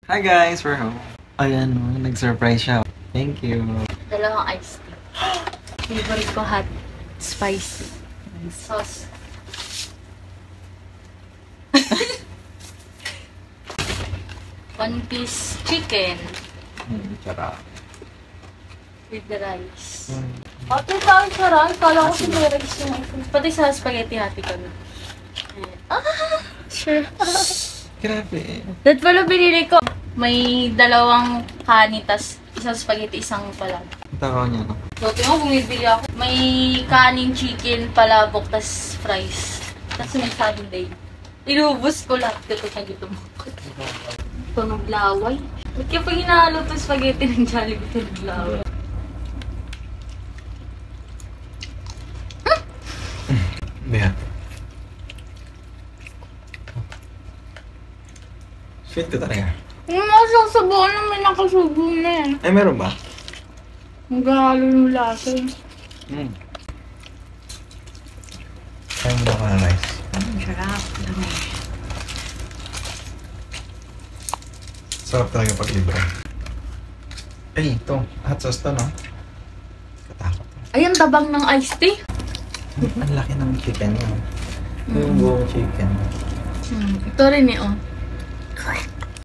Hi guys, we're home. Ayan, nag-surprise siya. Thank you. Dalawang iced tea. Favorite ko hot, spicy. Sauce. One piece chicken Sarap. with the rice. Ate, parang sarap. Kala ko si rice yung pati sa spaghetti hati kami. Sure. Grabe. That pala binili ko. May dalawang kanin, tas isang spaghetti, isang palag. Ang takaw niya, no? So, tingnan mo, bumibili ako. May kanin, chicken, palabok, tas fries. Tas may sundae. Inubos ko lahat. Ito na dito mo. Tunog laway. Ba't kaya pag hinahalo itong spaghetti ng Jollibee, tunog laway? Yeah. Sweet ka talaga. Masasabuan na may nakasubo na yan. Ay, meron ba? Maghahalo yung lasa. Kaya mo na ka na rice. Sarap. Dami. Sarap talaga pag libre. Ay, ito. Hot sauce to, no? Katakot. Ay, ang tabang ng iced tea. Ang laki ng chicken yun. Yung buong chicken. Ito rin eh, oh.